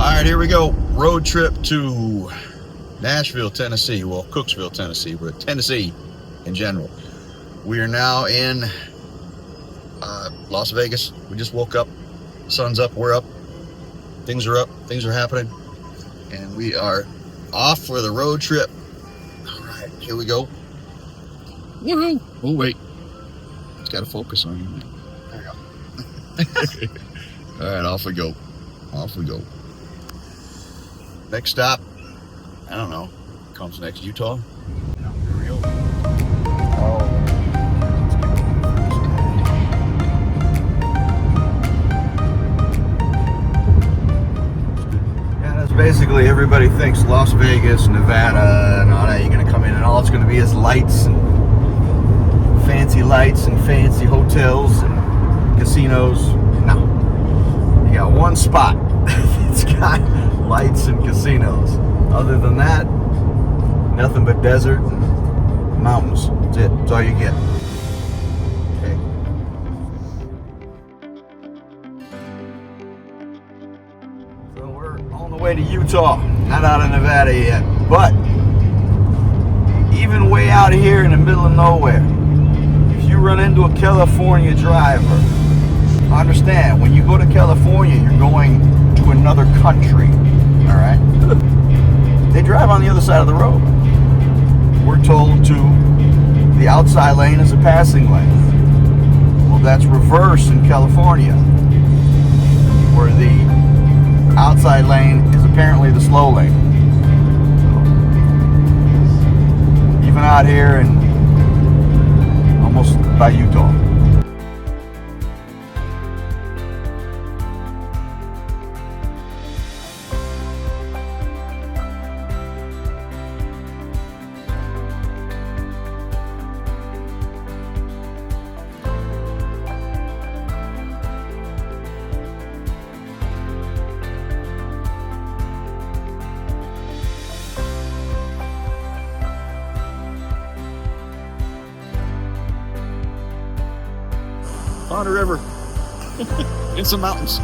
Alright, here we go. Road trip to Nashville, Tennessee. Well, Cooksville, Tennessee, but Tennessee in general. We are now in Las Vegas. We just woke up. Sun's up, we're up. Things are up, things are happening. And we are off for the road trip. Alright, here we go. Woohoo! Oh, wait. It's got to focus on you. There we go. Alright, off we go. Off we go. Next stop, I don't know, comes next, Utah. Here we go. Yeah, that's basically, everybody thinks Las Vegas, Nevada, and all that. You're gonna come in and all it's gonna be is lights and fancy hotels and casinos. No, you got one spot. It's got lights and casinos. Other than that, nothing but desert and mountains. That's it. That's all you get. Okay. So we're on the way to Utah. Not out of Nevada yet. But even way out here in the middle of nowhere, if you run into a California driver, understand, when you go to California, you're going to another country. All right? They drive on the other side of the road. We're told to the outside lane is a passing lane. Well, that's reverse in California, where the outside lane is apparently the slow lane. So, even out here and almost by Utah. On a river in some mountains.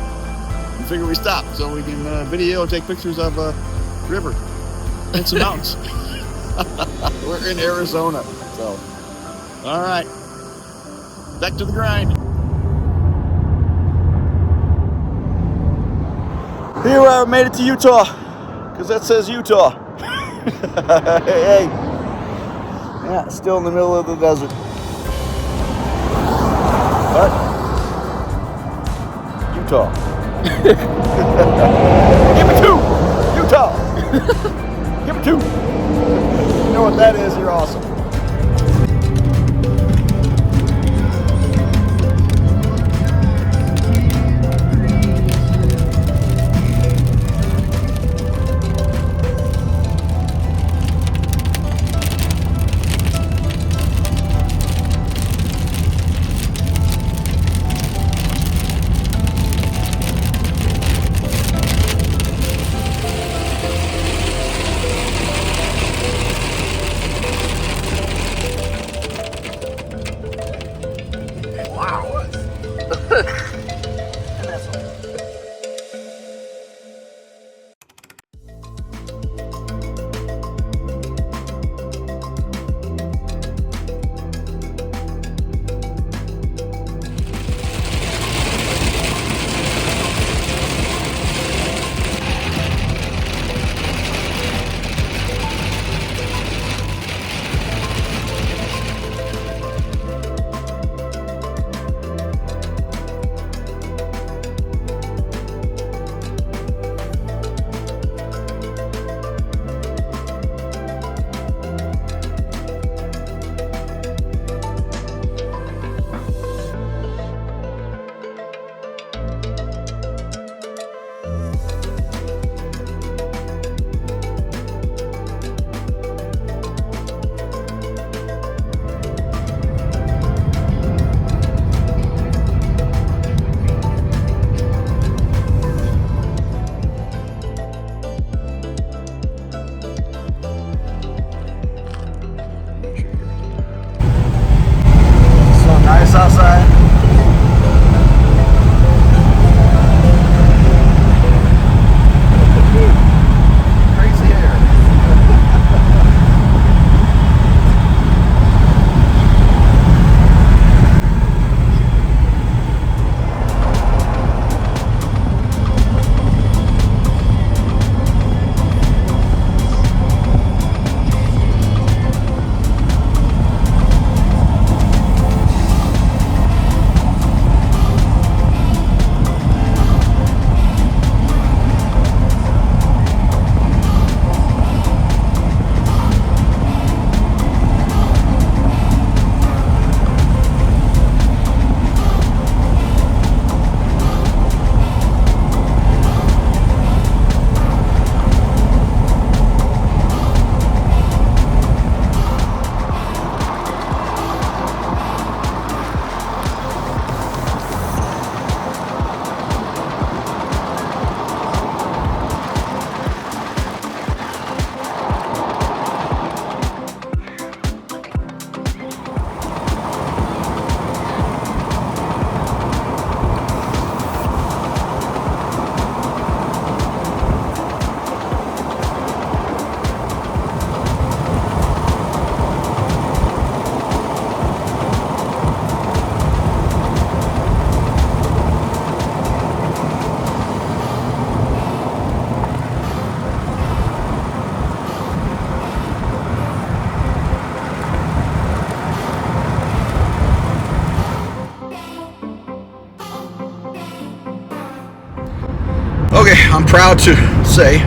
We figure we stop so we can video and take pictures of a river and some mountains. We're in Arizona, so all right, back to the grind. Here we are, made it to Utah, because that says Utah. Hey, yeah, still in the middle of the desert. But Utah. Give me two! Utah! Give me two! You know what that is? You're awesome. Okay, I'm proud to say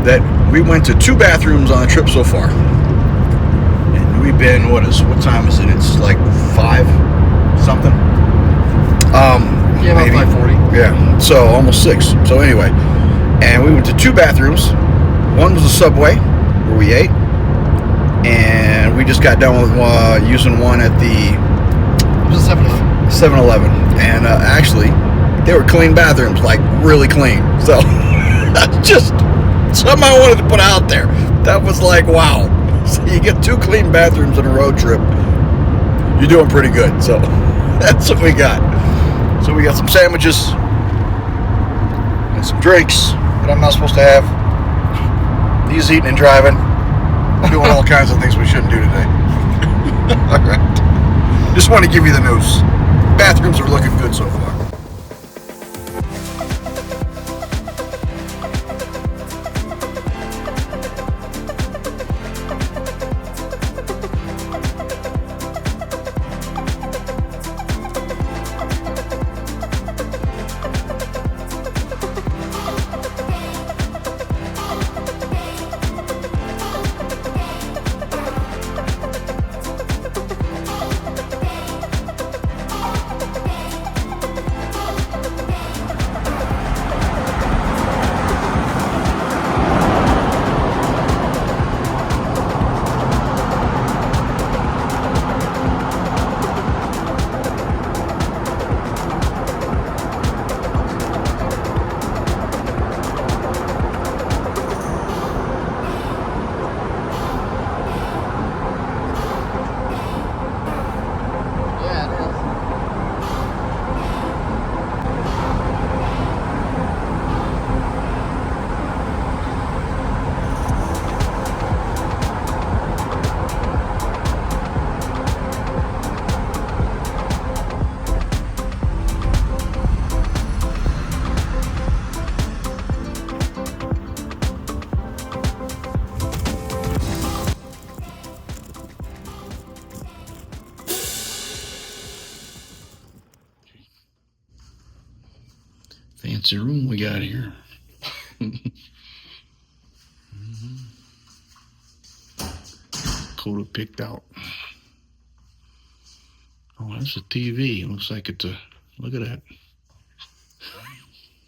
that we went to 2 bathrooms on the trip so far. And we've been, what time is it? It's like 5 something. Yeah, about maybe. 5:40. Yeah, so almost 6. So anyway, and we went to 2 bathrooms. One was a Subway where we ate, and we just got done with using one at the It was a 7-Eleven. 7-Eleven, and actually, they were clean bathrooms, like really clean. So that's just something I wanted to put out there. That was like, wow. So you get 2 clean bathrooms in a road trip, you're doing pretty good. So that's what we got. So we got some sandwiches and some drinks that I'm not supposed to have. He's eating and driving. I'm doing all kinds of things we shouldn't do today. All right. Just want to give you the news. Bathrooms are looking good so far. Fancy room we got here. Coda picked out. Oh, that's a TV. Looks like it's a. Look at that.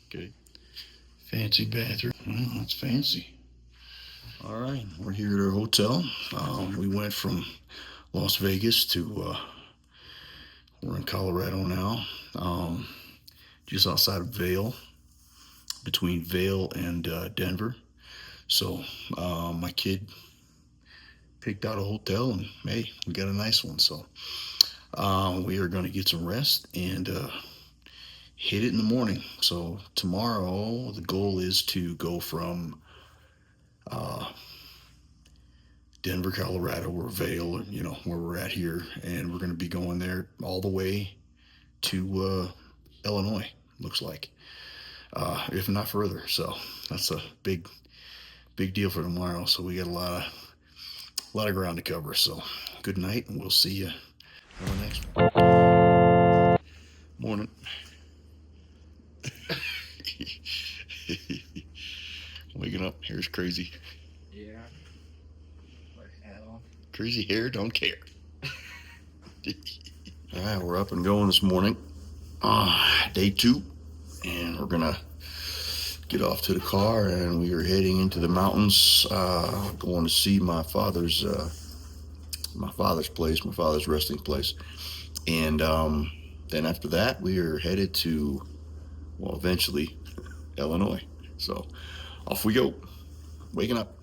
Okay. Fancy bathroom. Well, that's fancy. All right, we're here at our hotel. We went from Las Vegas to. We're in Colorado now. Just outside of Vail, between Vail and Denver. So my kid picked out a hotel, and hey, we got a nice one. So we are going to get some rest and hit it in the morning. So tomorrow, the goal is to go from Denver, Colorado, or Vail, where we're at here, and we're going to be going there all the way to Illinois. Looks like, if not further. So that's a big deal for tomorrow. So we got a lot of ground to cover. So good night, and we'll see you on the next one. Morning. Waking up. Hair's crazy. Yeah. My hat on. Crazy hair, don't care. All right, we're up and going this morning. Day 2, and we're gonna get off to the car, and we are heading into the mountains, going to see my father's place, my father's resting place, and then after that, we are headed to, well, eventually, Illinois. So off we go. Waking up.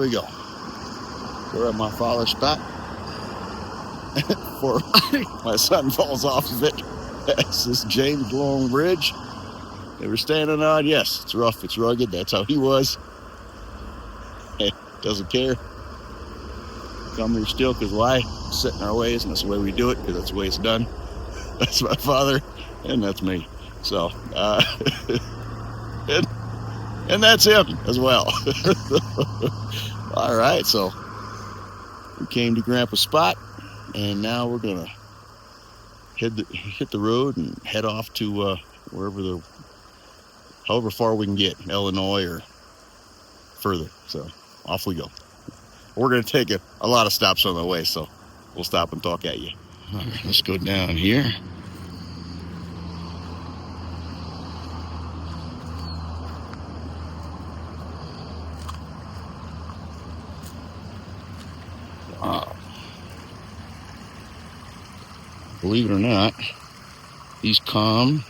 we go. We're at my father's spot. Before my son falls off of it. That's this James Long Bridge they were standing on. Yes, it's rough, it's rugged. That's how he was. Hey, doesn't care. Come here still, because why? Set in our ways, and that's the way we do it, because that's the way it's done. That's my father, and that's me. So, and that's him as well. All right, so we came to Grandpa's spot, and now we're gonna hit the road and head off to however far we can get, Illinois or further. So off we go. We're gonna take a lot of stops on the way, so we'll stop and talk at you. All right, let's go down here. Wow. Believe it or not, these calming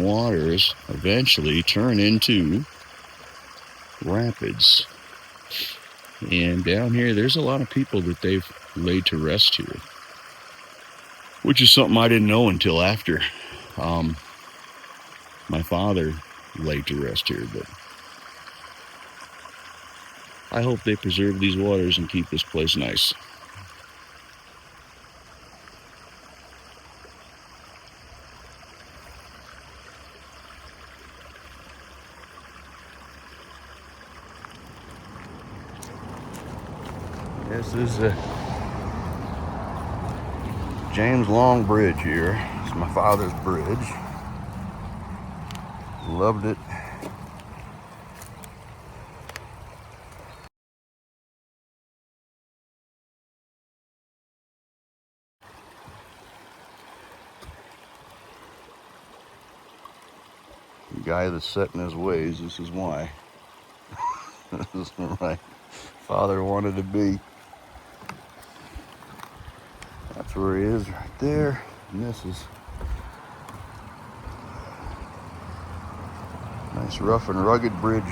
waters eventually turn into rapids. And down here, there's a lot of people that they've laid to rest here, which is something I didn't know until after my father laid to rest here. But I hope they preserve these waters and keep this place nice. This is James Long Bridge here. It's my father's bridge. Loved it. The guy that's set in his ways, this is why. This is where my father wanted to be. That's where he is right there. And this is a nice rough and rugged bridge.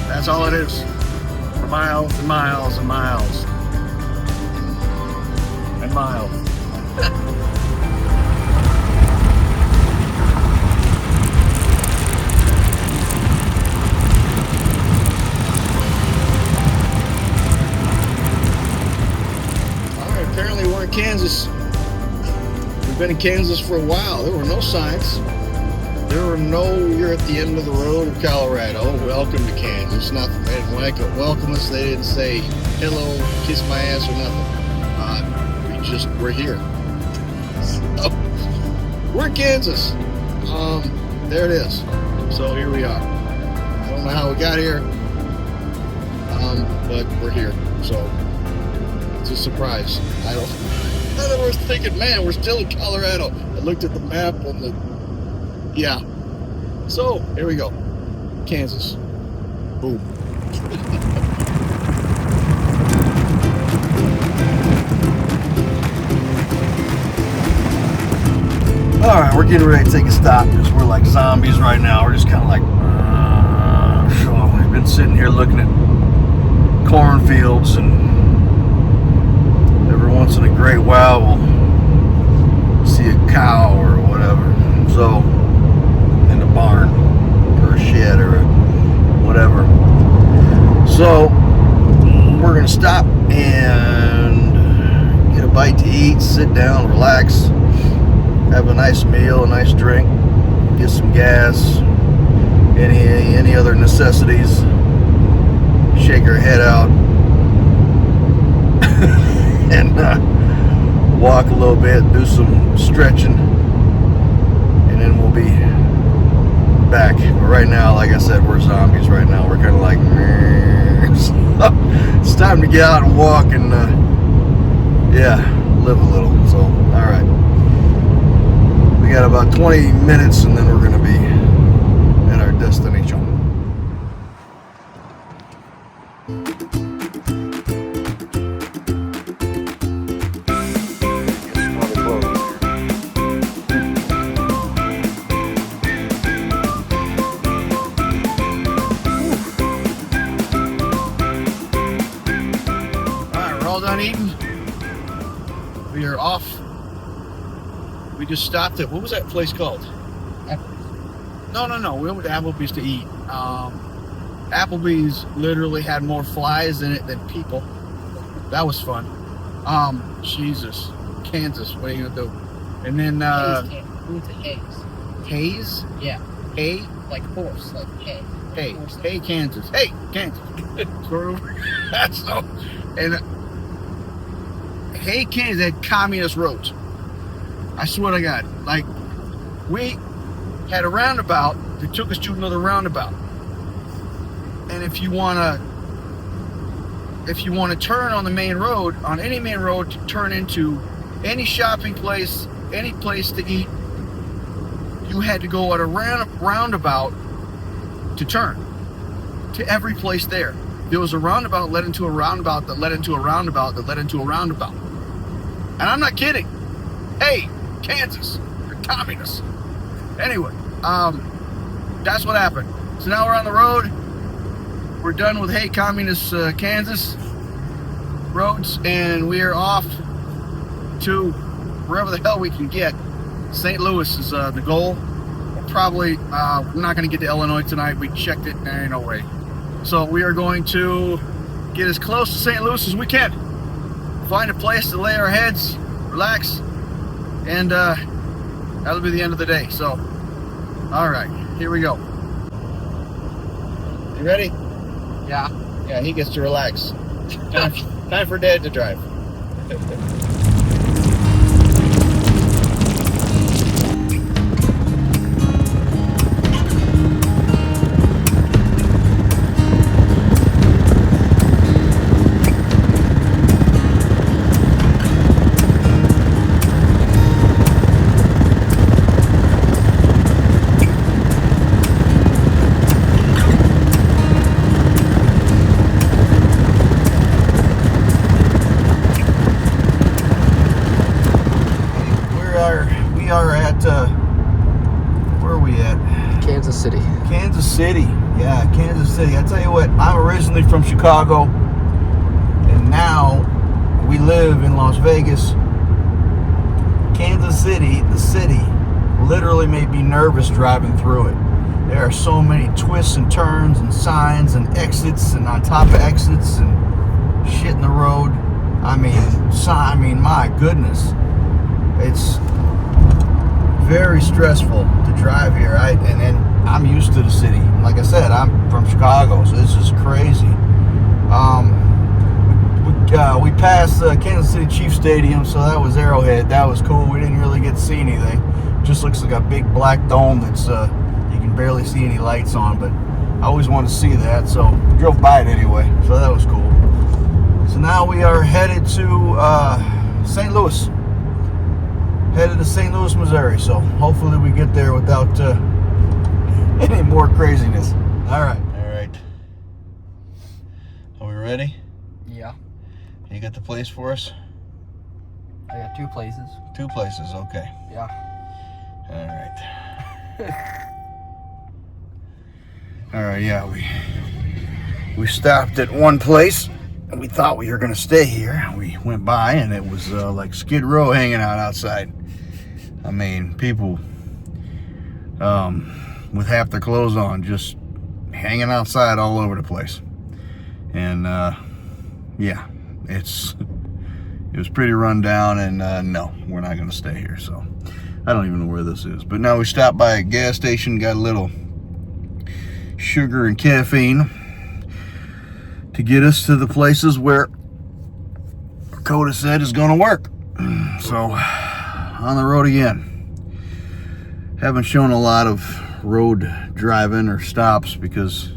That's all it is. For miles and miles and miles. And miles. been in Kansas for a while. There were no signs. There were no, you're at the end of the road of Colorado. Welcome to Kansas. Nothing. They didn't welcome us. They didn't say hello, kiss my ass, or nothing. We're here. So, we're in Kansas. There it is. So here we are. I don't know how we got here, but we're here. So it's a surprise. I was thinking, man, we're still in Colorado. I looked at the map on the. Yeah. So, here we go. Kansas. Boom. Alright, we're getting ready to take a stop because we're like zombies right now. We're just kind of like, so we've been sitting here looking at cornfields, and every once in a great while we'll see a cow or whatever. So, in a barn or a shed or whatever. So we're gonna stop and get a bite to eat, sit down, relax, have a nice meal, a nice drink, get some gas, any other necessities, shake our head out, and walk a little bit, do some stretching, and then we'll be back. But right now, like I said, we're zombies right now. We're kind of like, so it's time to get out and walk and live a little. So, all right, we got about 20 minutes and then we're gonna be at our destination. Done eating. We are off. We just stopped at, what was that place called? No. We went to Applebee's to eat. Applebee's literally had more flies in it than people. That was fun. Jesus. Kansas, what are you gonna do? And then we went to Hayes. Hayes? Yeah. Hay? Like horse, like hay. Hey. Hey, Kansas. Hey, Kansas. That's so. And Hey, Kansas had communist roads. I swear to God. Like, we had a roundabout that took us to another roundabout. And if you wanna turn on the main road, on any main road to turn into any shopping place, any place to eat, you had to go at a roundabout to turn to every place there. There was a roundabout that led into a roundabout that led into a roundabout that led into a roundabout. And I'm not kidding. Hey, Kansas, you're communists. Anyway, that's what happened. So now we're on the road. We're done with Hey, communist Kansas roads, and we are off to wherever the hell we can get. St. Louis is the goal. Probably, we're not going to get to Illinois tonight. We checked it, and there ain't no way. So we are going to get as close to St. Louis as we can. Find a place to lay our heads, relax, and that'll be the end of the day. So, all right, here we go. You ready? Yeah. Yeah, he gets to relax. Time for Dad to drive. Where are we at? Kansas City. Kansas City. Yeah, Kansas City. I tell you what, I'm originally from Chicago, and now we live in Las Vegas. Kansas City, the city, literally made me nervous driving through it. There are so many twists and turns and signs and exits and on top of exits and shit in the road. I mean, my goodness. It's very stressful to drive here. And I'm used to the city. Like I said, I'm from Chicago, so this is crazy. We passed the Kansas City Chiefs Stadium, so that was Arrowhead. That was cool. We didn't really get to see anything. Just looks like a big black dome that's you can barely see any lights on, but I always wanted to see that, so drove by it anyway. So that was cool. So now we are headed to St. Louis. Headed to St. Louis, Missouri. So hopefully we get there without any more craziness. All right. All right. Are we ready? Yeah. You got the place for us? I got 2 places. 2 places, okay. Yeah. All right. All right, yeah, we stopped at one place and we thought we were gonna stay here. We went by and it was like Skid Row hanging out outside. I mean, people with half their clothes on, just hanging outside all over the place. And yeah, it was pretty run down, and no, we're not gonna stay here. So I don't even know where this is. But now we stopped by a gas station, got a little sugar and caffeine to get us to the places where Coda said is gonna work. So on the road again. Haven't shown a lot of road driving or stops because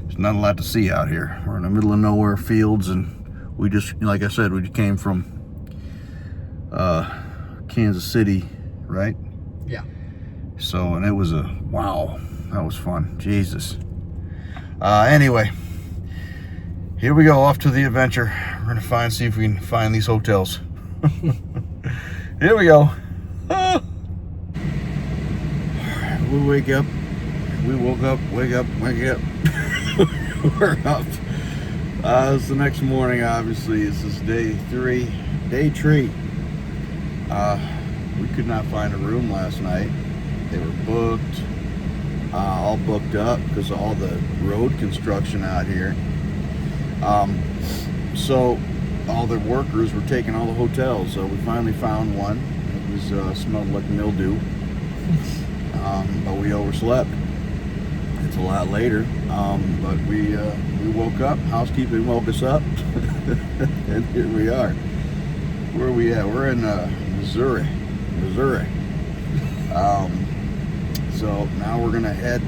there's not a lot to see out here. We're in the middle of nowhere, fields, and we just, like I said, we just came from Kansas City, right? Yeah. So, and it was wow, that was fun. Jesus. Anyway, here we go, off to the adventure. We're gonna see if we can find these hotels. Here we go. We wake up. We woke up. Wake up. Wake up. We're up. It's the next morning. Obviously, this is day 3. Day 3. We could not find a room last night. They were booked. All booked up because of all the road construction out here. So all the workers were taking all the hotels. So we finally found one. It was smelled like mildew. But we overslept. It's a lot later. But we woke up. Housekeeping woke us up. And here we are. Where are we at? We're in Missouri. So now we're gonna head.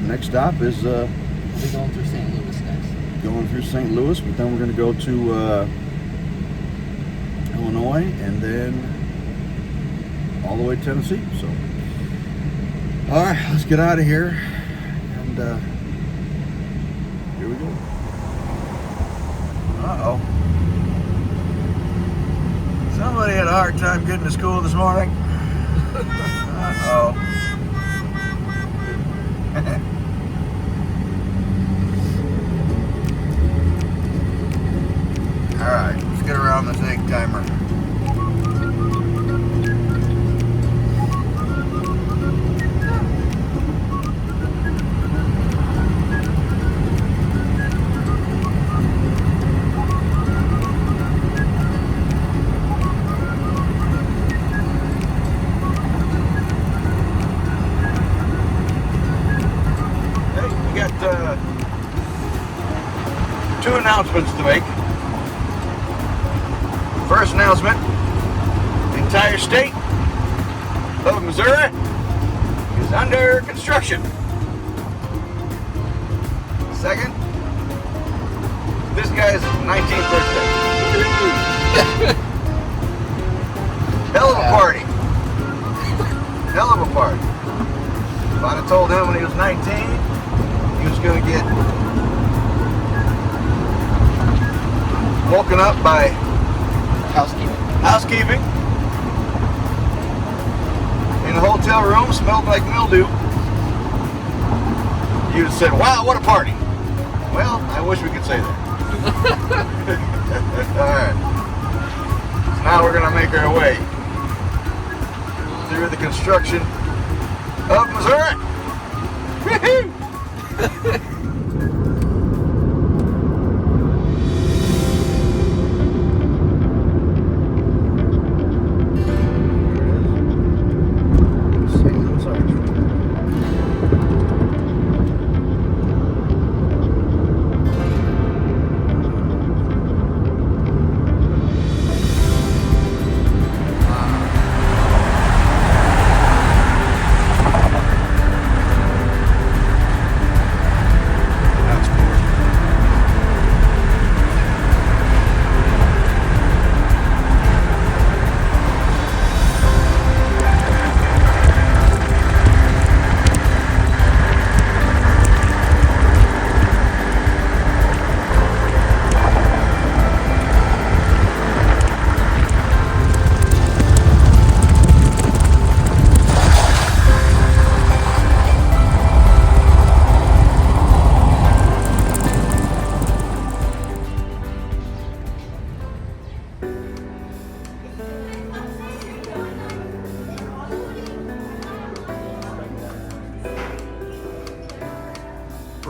Next stop is We're going through St. Louis next. Going through St. Louis, but then we're gonna go to Illinois and then all the way to Tennessee. So, all right, let's get out of here, and here we go. Uh-oh. Somebody had a hard time getting to school this morning. Uh-oh. All right, let's get around this egg timer. Two announcements to make. First announcement, the entire state of Missouri is under construction. Second, this guy's 19th birthday. Hell of a party. Hell of a party. If I'd have told him when he was 19, he was going to get woken up by housekeeping in a hotel room, smelled like mildew. You'd have said, wow, what a party. Well, I wish we could say that. Alright. So now we're going to make our way through the construction of Missouri. Woohoo!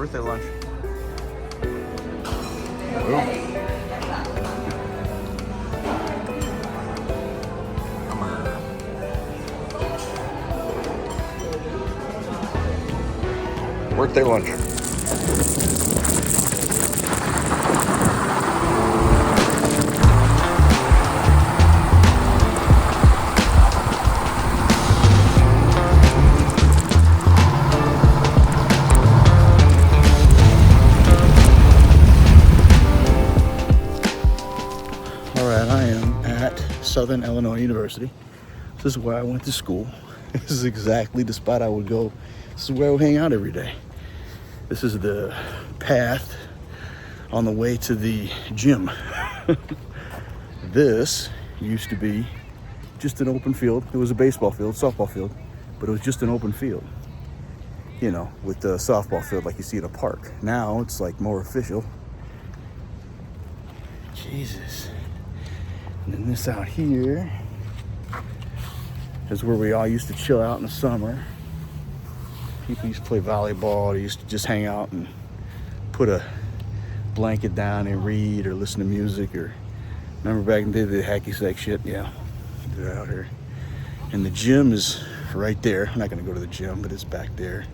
Birthday lunch. Boom. Come on. Birthday lunch. Southern Illinois University. This is where I went to school. This is exactly the spot I would go. This is where I would hang out every day. This is the path on the way to the gym. This used to be just an open field. It was a baseball field, softball field, but it was just an open field. You know, with the softball field like you see at a park. Now it's like more official. Jesus. And then this out here is where we all used to chill out in the summer. People used to play volleyball. They used to just hang out and put a blanket down and read or listen to music. Or remember back in the day, the hacky sack shit? Yeah, they're out here. And the gym is right there. I'm not gonna go to the gym, but it's back there.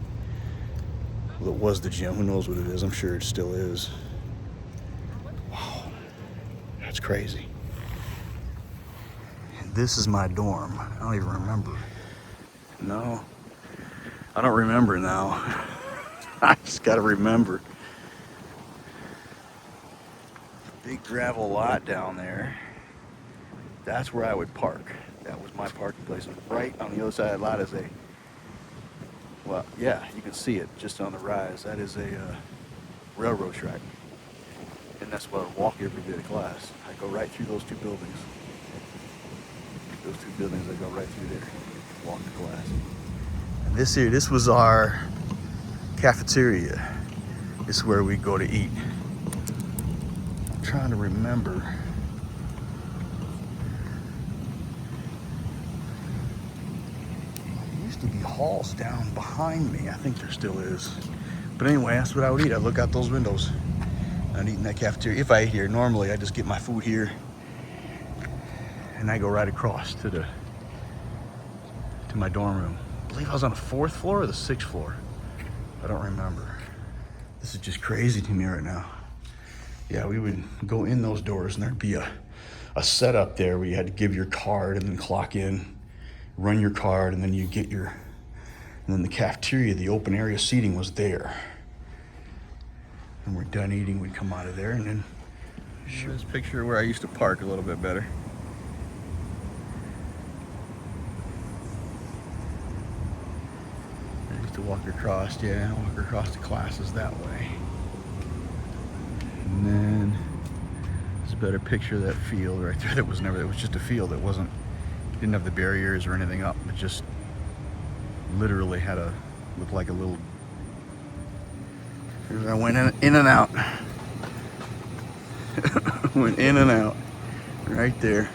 Well, it was the gym. Who knows what it is? I'm sure it still is. Wow, that's crazy. This is my dorm. I don't even remember. No, I don't remember now. I just gotta remember. Big gravel lot down there. That's where I would park. That was my parking place. And right on the other side of the lot is a, well, yeah, you can see it just on the rise. That is a railroad track. And that's where I walk every day to class. I go right through those two buildings. Those two buildings, I go right through there, walk to class. And this was our cafeteria. This is where we go to eat. I'm trying to remember. There used to be halls down behind me. I think there still is. But anyway, that's what I would eat. I'd look out those windows. I'd eat in that cafeteria. If I ate here, normally I just get my food here. And I go right across to my dorm room. I believe I was on the 4th floor or the 6th floor. I don't remember. This is just crazy to me right now. Yeah, we would go in those doors and there'd be a setup there where you had to give your card and then clock in, run your card, and then you get your, and then the cafeteria, the open area seating was there. And we're done eating, we'd come out of there and then show this picture where I used to park a little bit better. To walk across the classes that way. And then there's a better picture of that field right there. It was just a field. It didn't have the barriers or anything up. It just literally looked like a little, I went in and out. Went in and out right there.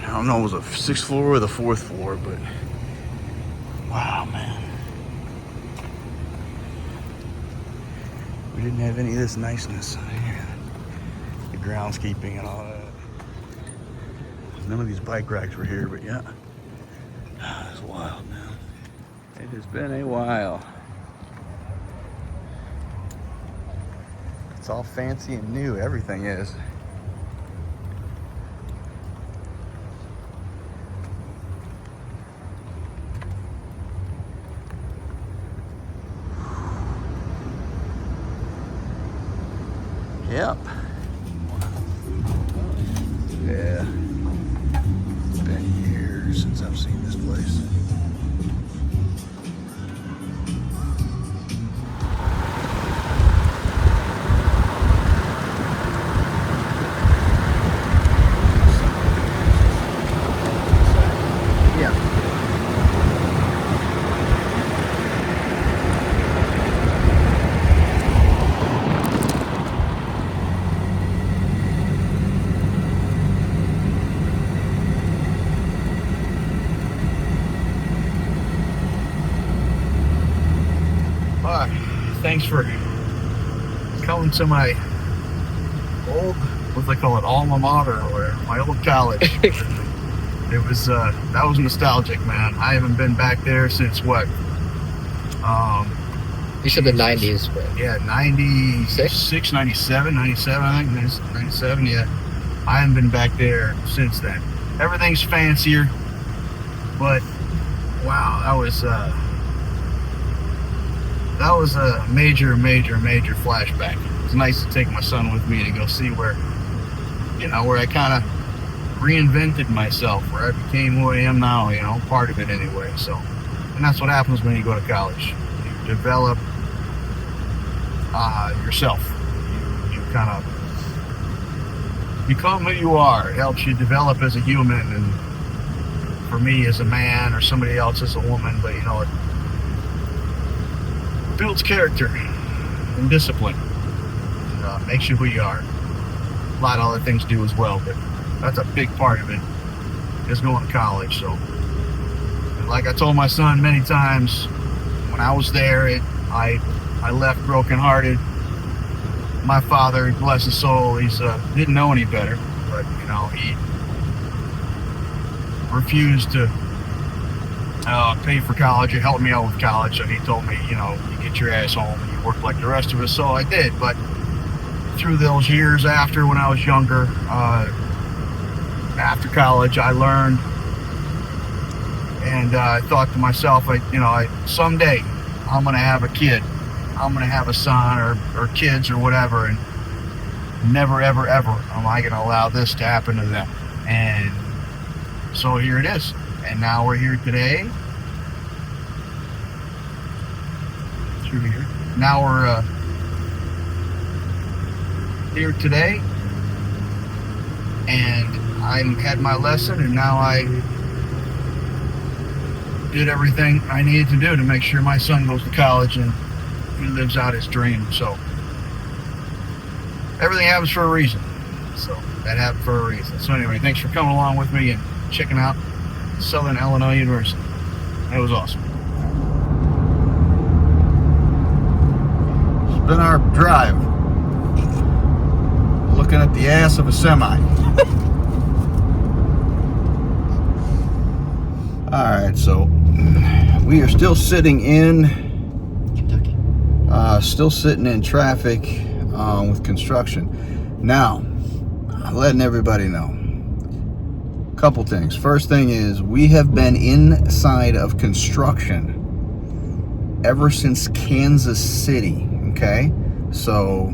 I don't know if it was a 6th floor or the 4th floor, but wow, man. We didn't have any of this niceness here. The groundskeeping and all that. None of these bike racks were here, but yeah. It's wild, man. It has been a while. It's all fancy and new, everything is. Yep. Yeah. It's been years since I've seen this place. thanks for coming to my old, what do they call it, alma mater, or my old college. It was, that was nostalgic, man. I haven't been back there since what? You said the 90s, but Yeah, 96, 97, I think. 97, yeah. I haven't been back there since then. Everything's fancier, but wow, that was a major flashback. It was nice to take my son with me to go see where I kind of reinvented myself, where I became who I am now, part of it anyway. So, and that's what happens when you go to college. You develop yourself. You kind of become who you are. It helps you develop as a human, and for me as a man, or somebody else as a woman, but it builds character and discipline. And, makes you who you are. A lot of other things do as well, but that's a big part of it, is going to college. So, like I told my son many times, when I was there, I left brokenhearted. My father, bless his soul, he's didn't know any better, but he refused to pay for college or help me out with college. So he told me, you get your ass home and you work like the rest of us. So I did, but through those years after, when I was younger, after college, I learned, and I thought to myself, someday I'm gonna have a kid. I'm gonna have a son or kids or whatever, and never ever am I gonna allow this to happen to them. And so here it is, and now we're here today. Through here. Now we're here today, and I had my lesson, and now I did everything I needed to do to make sure my son goes to college and he lives out his dream. So everything happens for a reason. So that happened for a reason. So anyway, thanks for coming along with me and checking out Southern Illinois University. It was awesome. It's been our drive, looking at the ass of a semi. Alright, so we are still sitting in Kentucky. Still sitting in traffic with construction. Now, letting everybody know a couple things. First thing is, we have been inside of construction ever since Kansas City. Okay, so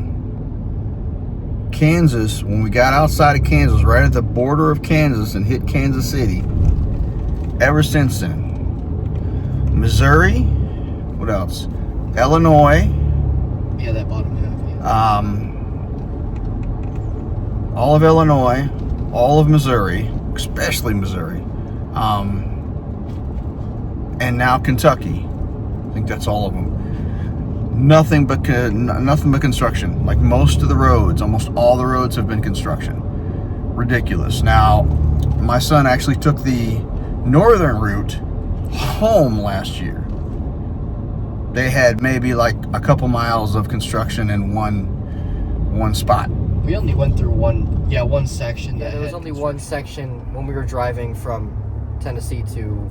Kansas, when we got outside of Kansas, right at the border of Kansas and hit Kansas City, ever since then. Missouri, what else? Illinois, Yeah, that bottom half. Yeah. all of Illinois, all of Missouri, especially Missouri, and now Kentucky. I think that's all of them. Nothing but construction. Like most of the roads, almost all the roads have been construction. Ridiculous. Now, my son actually took the northern route home last year. They had maybe like a couple miles of construction in one spot. We only went through one section. Yeah, there was only one section when we were driving from Tennessee to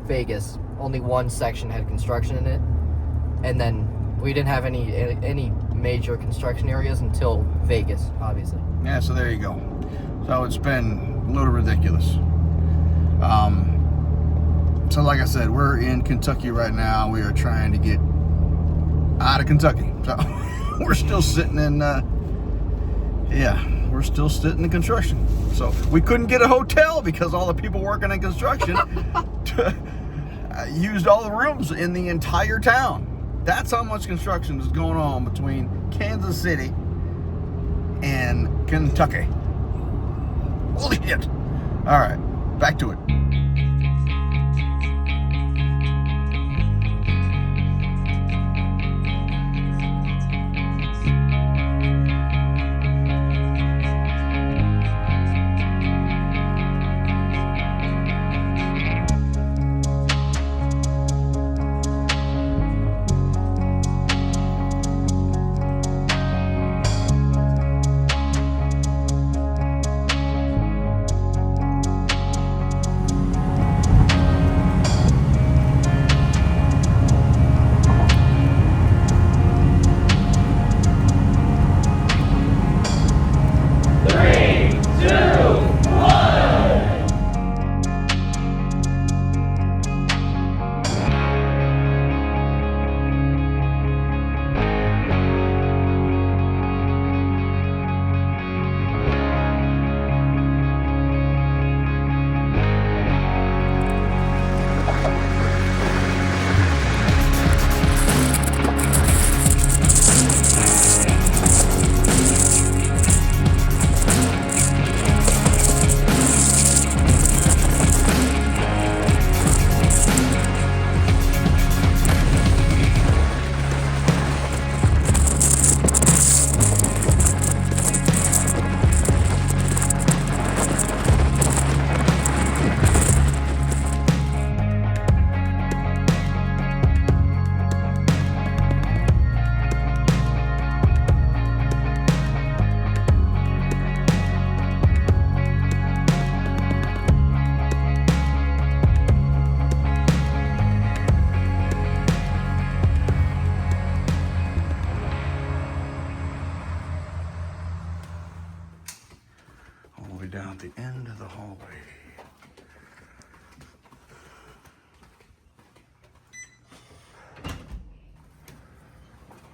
Vegas. Only one section had construction in it, and then we didn't have any major construction areas until Vegas, obviously. Yeah, so there you go. So it's been a little ridiculous. So like I said, we're in Kentucky right now. We are trying to get out of Kentucky. So we're still sitting in, we're still sitting in construction. So we couldn't get a hotel because all the people working in construction used all the rooms in the entire town. That's how much construction is going on between Kansas City and Kentucky. Holy shit. All right, back to it.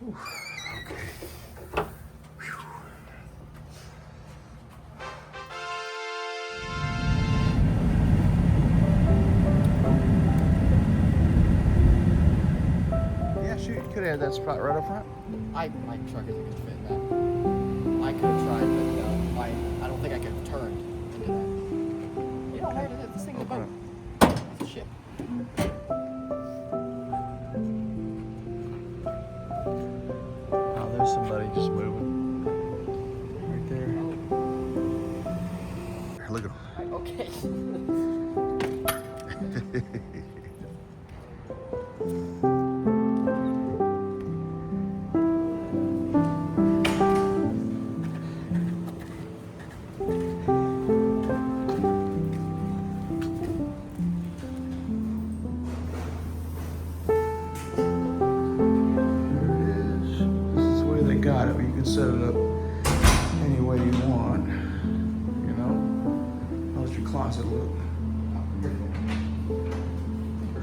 Yeah, shoot, you could have had that spot right up front. My truck isn't gonna fit in that. I could have tried, but I don't think I could have turned into that. You know, hey, this thing is a boat. It's a ship. Oh, there's somebody just moving. Right there. Look at him. Okay. Got it, but you can set it up any way you want. You know? How's your closet look?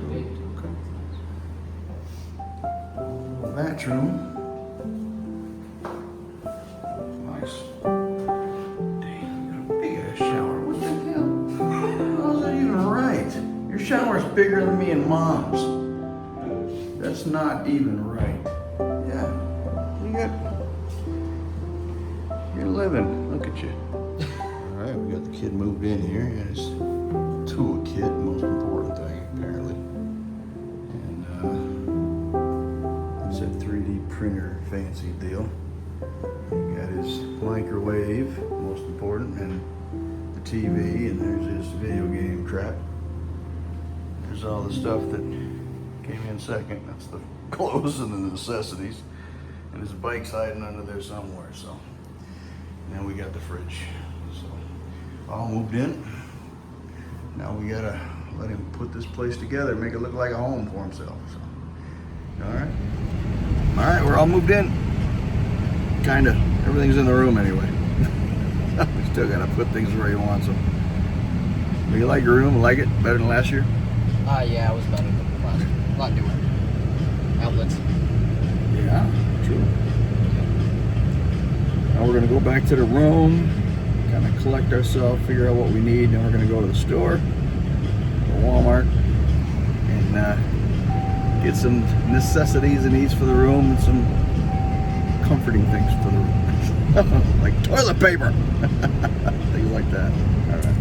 Okay. Bathroom. Nice. Dang, you got a big ass shower. What the hell? How's that even right? Your shower's bigger than me and Mom's. That's not even right. Yeah. You got. You're living. Look at you. All right, we got the kid moved in here. He got his tool kit, most important thing apparently. And it's a 3D printer, fancy deal. He got his microwave, most important, and the TV, and there's his video game crap. There's all the stuff that came in second. That's the clothes and the necessities. And his bike's hiding under there somewhere, so. And then we got the fridge. So all moved in. Now we gotta let him put this place together, make it look like a home for himself. So, all right. All right, we're all moved in. Kinda. Everything's in the room anyway. We still gotta put things where he wants them. Do you like your room? Like it better than last year? Yeah, it was better than last year. A lot newer. Outlets. Yeah, true. Now we're gonna go back to the room, kind of collect ourselves, figure out what we need, then we're gonna go to the store, to Walmart, and get some necessities and needs for the room and some comforting things for the room. Like toilet paper, things like that. All right.